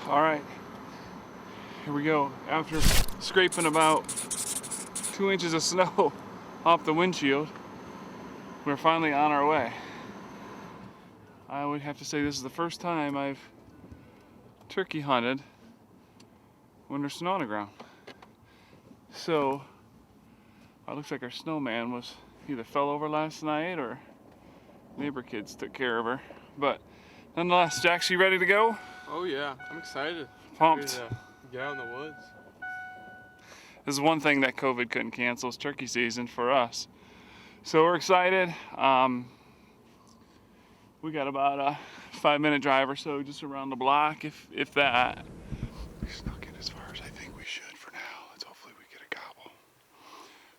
All right, here we go. After scraping about 2 inches of snow off the windshield, we're finally on our way. I would have to say this is the first time I've turkey hunted when there's snow on the ground. So, it looks like our snowman was either fell over last night or neighbor kids took care of her. But nonetheless, Jax, you ready to go? Oh yeah, I'm excited. Pumped. Ready to get out in the woods. This is one thing that COVID couldn't cancel is turkey season for us. So we're excited. We got about a 5-minute drive or so just around the block, if that. We snuck in as far as I think we should for now. Let's hopefully we get a gobble.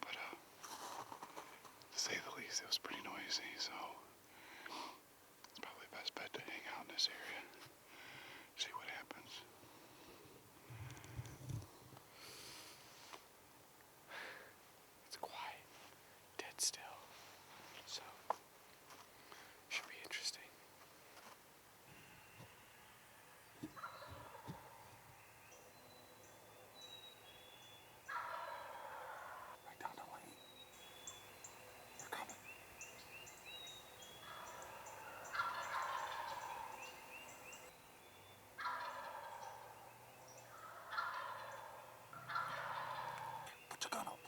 But to say the least, it was pretty noisy, so it's probably the best bet to hang out in this area. See what happens. It's quiet, dead still, so should be interesting. Right down the lane. They're coming. Put your gun up.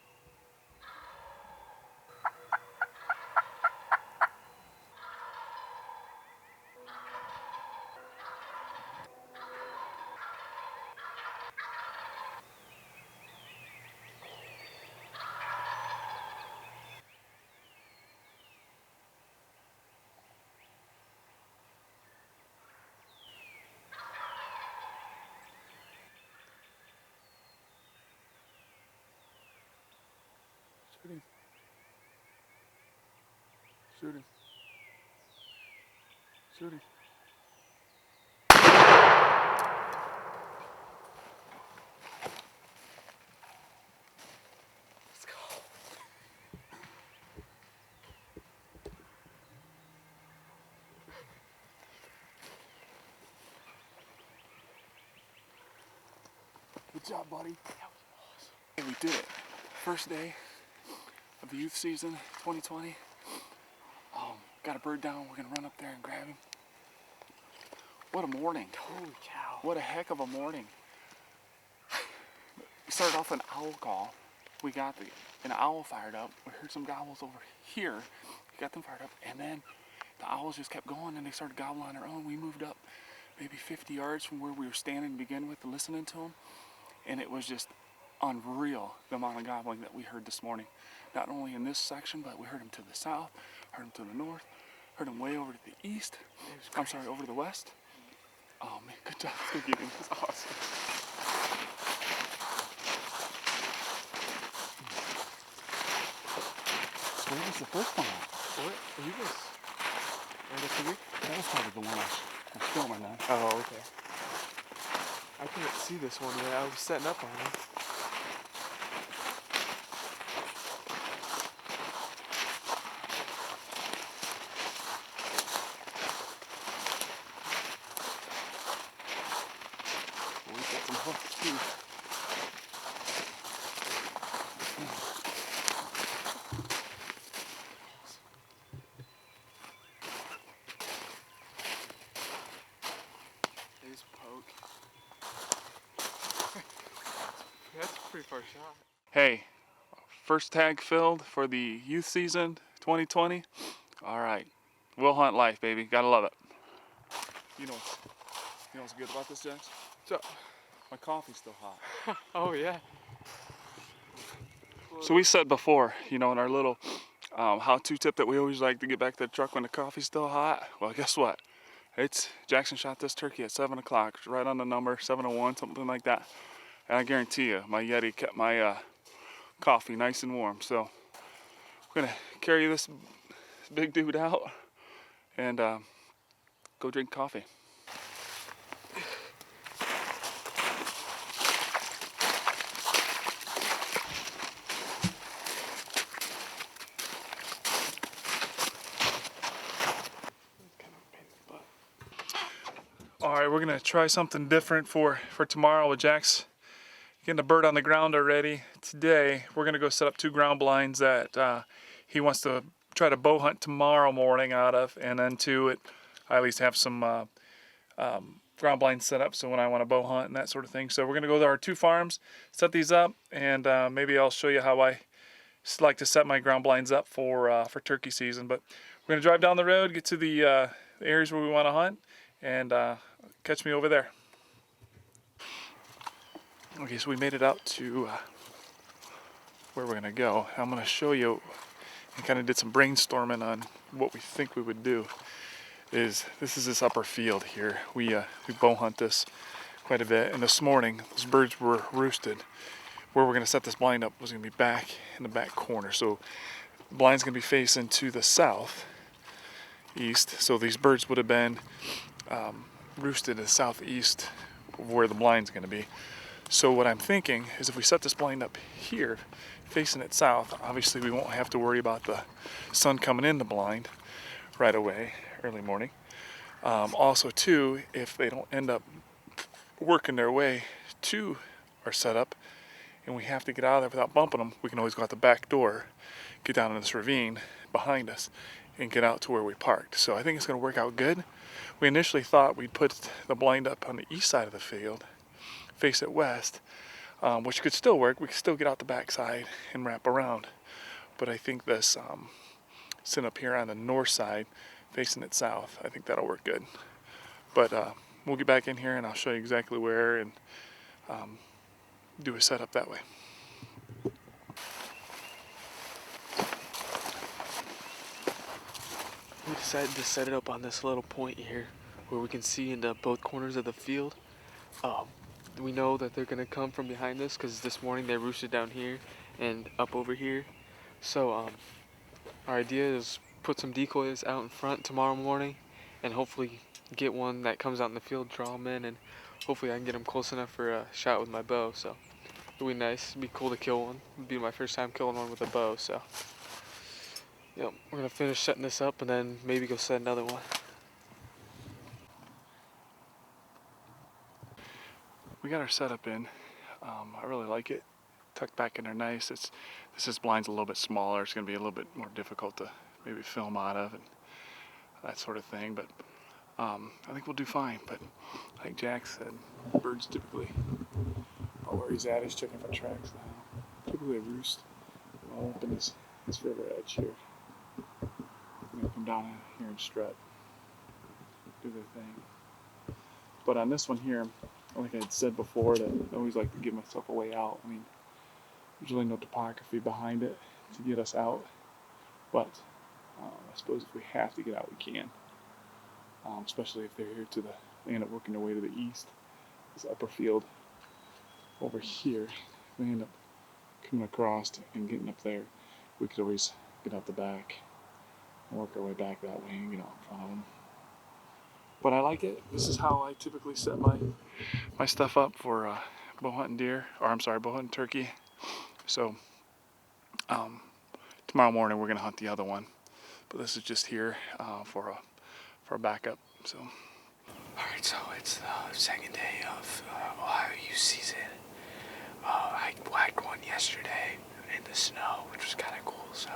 Shoot him. Shoot him. Shoot him. Let's go. Good job, buddy. That was awesome. Hey, we did it. First day of the youth season 2020. Got a bird down. We're gonna run up there and grab him. What a morning. Holy cow. What a heck of a morning. We started off with an owl call. We got an owl fired up. We heard some gobbles over here. We got them fired up, and then the owls just kept going and they started gobbling on their own. We moved up maybe 50 yards from where we were standing to begin with, listening to them, and it was just unreal the amount of gobbling that we heard this morning. Not only in this section, but we heard them to the south, heard them to the north, heard them way over to the east. I'm sorry, over to the west. Oh man, good job, Cookie. It was awesome. So where was the first one at? What? Are you guys right up here? That was probably the one I was filming that. Oh, okay. I couldn't see this one yet. I was setting up on it. Well, we got some hooks too. There's poke. That's a pretty far shot. Hey, first tag filled for the youth season 2020. All right, we'll hunt life, baby. Gotta love it. You know what's good about this, Jax? So, My coffee's still hot. oh yeah. So we said before, in our little how-to tip that we always like to get back to the truck when the coffee's still hot. Well, guess what? Jackson shot this turkey at 7 o'clock, right on the number, 7:01, something like that. And I guarantee you, my Yeti kept my coffee nice and warm. So we're gonna carry this big dude out and go drink coffee. All Alright, we're gonna try something different for tomorrow with Jax. Getting a bird on the ground already. Today, we're gonna go set up 2 ground blinds that he wants to try to bow hunt tomorrow morning out of, and then I at least have some ground blinds set up so when I want to bow hunt and that sort of thing. So we're gonna go to our 2 farms, set these up, and maybe I'll show you how I like to set my ground blinds up for turkey season. But we're gonna drive down the road, get to the areas where we want to hunt, and catch me over there. Okay, so we made it out to where we're gonna go. I'm gonna show you, and kind of did some brainstorming on what we think we would do. This is this upper field here. We bow hunt this quite a bit, and this morning those birds were roosted. Where we're gonna set this blind up was gonna be back in the back corner. So the blind's gonna be facing to the south east. So these birds would have been roosted to the southeast of where the blind's gonna be. So what I'm thinking is if we set this blind up here, facing it south, obviously we won't have to worry about the sun coming in the blind right away, early morning. Also too, if they don't end up working their way to our setup and we have to get out of there without bumping them, we can always go out the back door, get down in this ravine behind us, and get out to where we parked. So I think it's gonna work out good. We initially thought we'd put the blind up on the east side of the field, face it west, which could still work. We could still get out the back side and wrap around. But I think this sitting up here on the north side, facing it south, I think that'll work good. But we'll get back in here and I'll show you exactly where and do a setup that way. We decided to set it up on this little point here where we can see into both corners of the field. We know that they're gonna come from behind us because this morning they roosted down here and up over here. So our idea is put some decoys out in front tomorrow morning and hopefully get one that comes out in the field, draw them in, and hopefully I can get them close enough for a shot with my bow. So it'll be nice. It'd be cool to kill one. It'd be my first time killing one with a bow. So yep, we're gonna finish setting this up and then maybe go set another one. We got our setup in. I really like it. Tucked back in there nice. This blind's a little bit smaller. It's going to be a little bit more difficult to maybe film out of and that sort of thing. But I think we'll do fine. But like Jack said, birds typically, where he's at, he's checking for tracks now. Typically they roost all up in this river edge here. They're going to come down here and strut, do their thing. But on this one here, like I had said before, that I always like to give myself a way out. I mean, there's really no topography behind it to get us out, but I suppose if we have to get out, we can. Especially if they end up working their way to the east. This upper field over here, they end up coming across and getting up there. We could always get out the back and work our way back that way and get out in front of them. But I like it. This is how I typically set my stuff up for bow hunting bow hunting turkey. So tomorrow morning we're gonna hunt the other one, but this is just here for a backup. So. All right, so it's the second day of Ohio youth season. I whacked one yesterday in the snow, which was kind of cool. So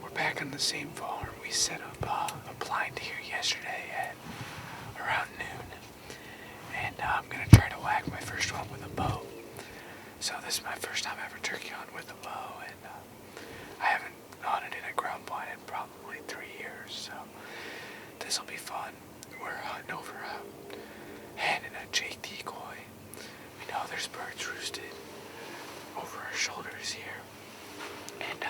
we're back on the same farm. We set up a blind here yesterday at around noon, and I'm gonna try to whack my first one with a bow. So this is my first time ever turkey hunting with a bow, and I haven't hunted in a ground blind in probably 3 years. So this will be fun. We're hunting over a hen and a jake decoy. We know there's birds roosted over our shoulders here, and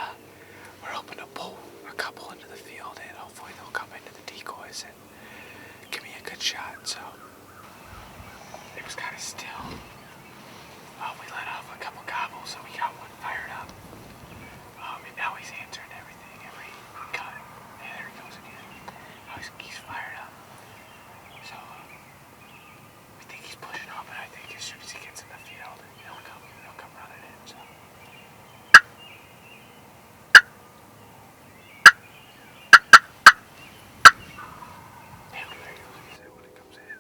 we're hoping to pull a couple into the field, and hopefully they'll come into the decoys and give me a good shot. So it was kind of still. We let off a couple gobbles, so we got one fired up. And now he's answering everything, every cut. Yeah, there he goes again. Now he's fired up. So we think he's pushing up, and I think as soon as he gets in the field, he'll come running in. So. Yeah, there he goes. When it comes in.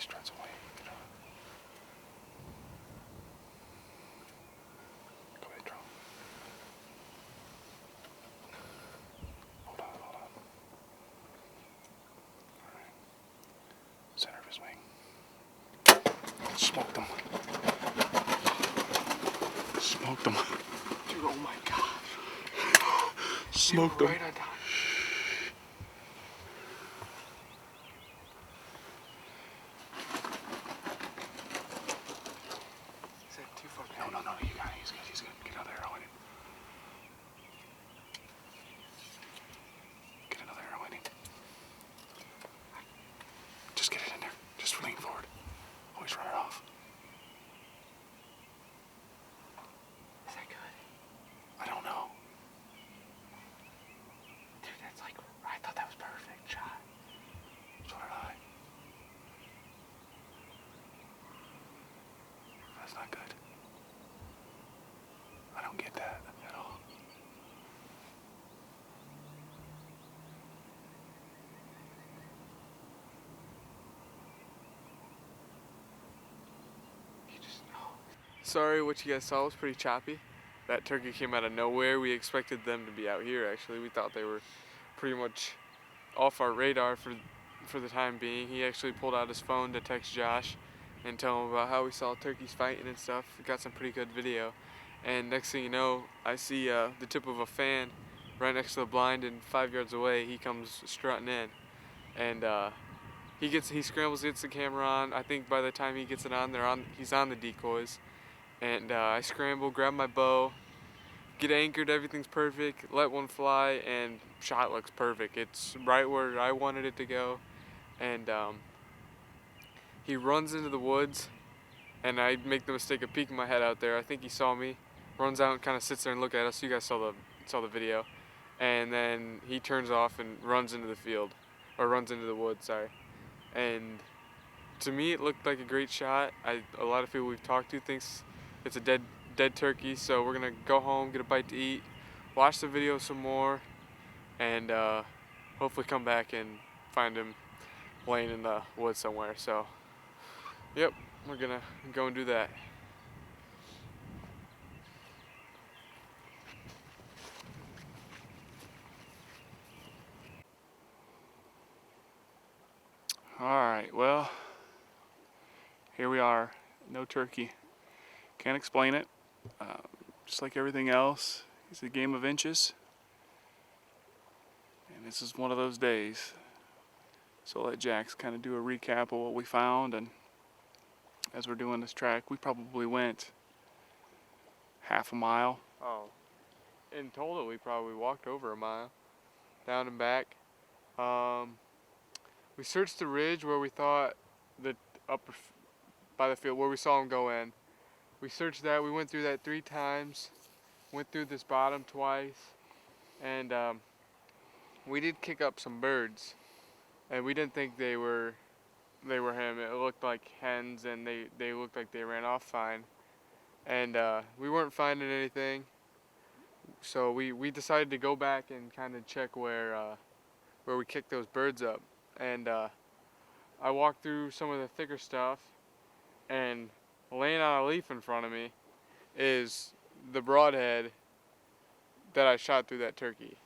Strut's away. Go ahead, drone. Hold on. Alright. Center of his wing. Smoked him. Dude, oh my gosh. Smoked him. Right on top. Is that too far back? No, you got it. He's good. Get another arrow in him. Get another arrow in him. Just get it in there. Just lean forward. Always run it off. Is that good? I don't know. Dude, that's like, I thought that was perfect shot. So did I. That's not good. I don't get that at all. Sorry, what you guys saw was pretty choppy. That turkey came out of nowhere. We expected them to be out here, actually. We thought they were pretty much off our radar for the time being. He actually pulled out his phone to text Josh and tell him about how we saw turkeys fighting and stuff. We got some pretty good video. And next thing you know, I see the tip of a fan right next to the blind, and 5 yards away, he comes strutting in. And he scrambles, gets the camera on. I think by the time he gets it on, he's on the decoys. And I scramble, grab my bow, get anchored, everything's perfect, let one fly, and shot looks perfect. It's right where I wanted it to go. And he runs into the woods, and I make the mistake of peeking my head out there. I think he saw me, runs out and kind of sits there and look at us. You guys saw the video. And then he turns off and runs into the field, or runs into the woods, sorry. And to me, it looked like a great shot. A lot of people we've talked to thinks it's a dead turkey, so we're gonna go home, get a bite to eat, watch the video some more, and hopefully come back and find him laying in the woods somewhere. So, yep, we're gonna go and do that. Alright, well, here we are. No turkey. Can't explain it. Just like everything else, it's a game of inches. And this is one of those days. So I'll let Jax kind of do a recap of what we found. And as we're doing this track, we probably went half a mile. Oh, in total, we probably walked over a mile, down and back. We searched the ridge where we thought the upper by the field where we saw him go in. We searched that. We went through that 3 times. Went through this bottom twice, and we did kick up some birds, and we didn't think they were him. It looked like hens, and they looked like they ran off fine, and we weren't finding anything. So we decided to go back and kind of check where we kicked those birds up, and I walked through some of the thicker stuff, and laying on a leaf in front of me is the broadhead that I shot through that turkey.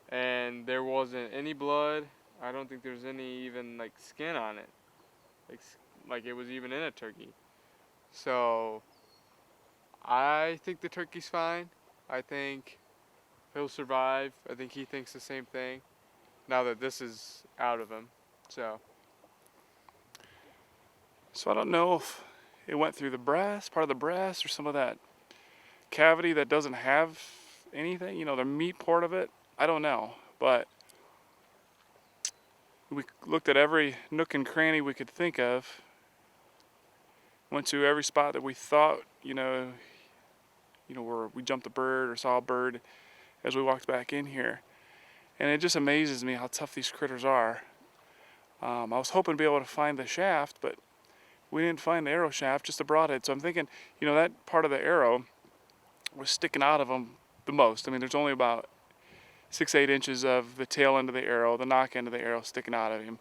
And there wasn't any blood. I don't think there's any even like skin on it. Like it was even in a turkey. So I think the turkey's fine. I think he'll survive. I think he thinks the same thing now that this is out of him. So I don't know if it went through the breast, part of the breast, or some of that cavity that doesn't have anything, you know, the meat part of it. I don't know, but we looked at every nook and cranny we could think of. Went to every spot that we thought, you know, where we jumped a bird or saw a bird as we walked back in here. And it just amazes me how tough these critters are. I was hoping to be able to find the shaft, but we didn't find the arrow shaft, just the broadhead. So I'm thinking, you know, that part of the arrow was sticking out of them the most. I mean, there's only about 6-8 inches of the tail end of the arrow, the knock end of the arrow sticking out of him.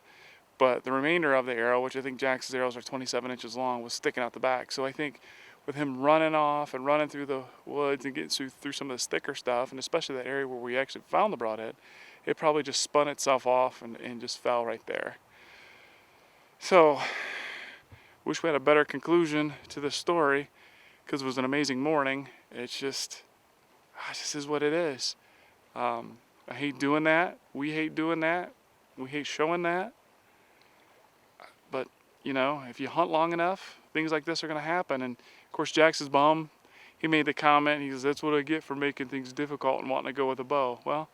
but the remainder of the arrow, which I think Jax's arrows are 27 inches long, was sticking out the back. So I think with him running off and running through the woods and getting through some of the thicker stuff, and especially that area where we actually found the broadhead, it probably just spun itself off and just fell right there. So, wish we had a better conclusion to this story, because it was an amazing morning. It just is what it is. I hate doing that. We hate doing that. We hate showing that. But, you know, if you hunt long enough, things like this are going to happen. And, of course, Jax's bum, he made the comment, he says, that's what I get for making things difficult and wanting to go with a bow. Well,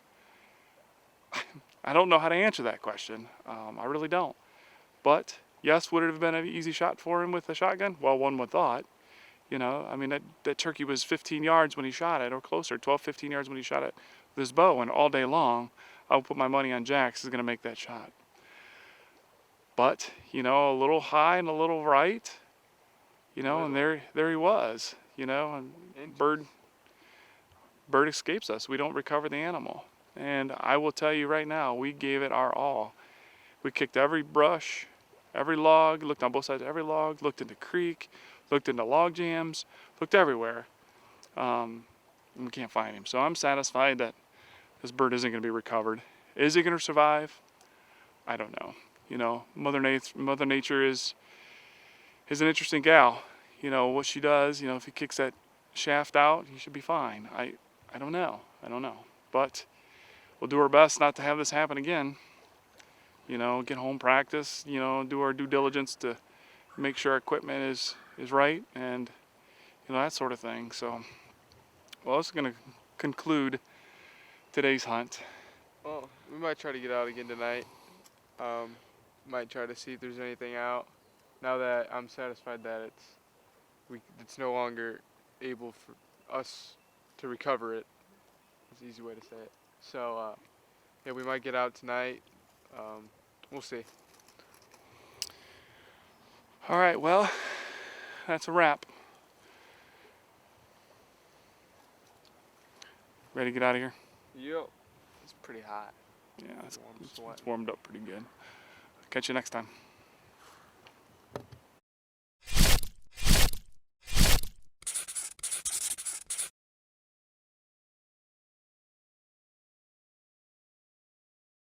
I don't know how to answer that question. I really don't. But, yes, would it have been an easy shot for him with a shotgun? Well, one would thought. You know, I mean, that turkey was 15 yards when he shot it, or closer, 12, 15 yards when he shot it with his bow. And all day long, I would put my money on Jax is going to make that shot. But, you know, a little high and a little right, you know, and there he was, you know, and bird escapes us. We don't recover the animal. And I will tell you right now, we gave it our all. We kicked every brush, every log, looked on both sides of every log, looked in the creek, looked into log jams, looked everywhere. And we can't find him. So I'm satisfied that this bird isn't going to be recovered. Is he going to survive? I don't know. You know, Mother Nature is an interesting gal. You know, what she does, you know, if he kicks that shaft out, he should be fine. I don't know. But we'll do our best not to have this happen again. You know, get home practice, you know, do our due diligence to make sure our equipment is right, and, you know, that sort of thing. So, well, this is going to conclude today's hunt. Well, we might try to get out again tonight. Might try to see if there's anything out. Now that I'm satisfied that it's no longer able for us to recover it. That's an easy way to say it. So, yeah, we might get out tonight. We'll see. All right, well, that's a wrap. Ready to get out of here? Yep. It's pretty hot. Yeah, it's Warm sweat. warmed up pretty good. Catch you next time.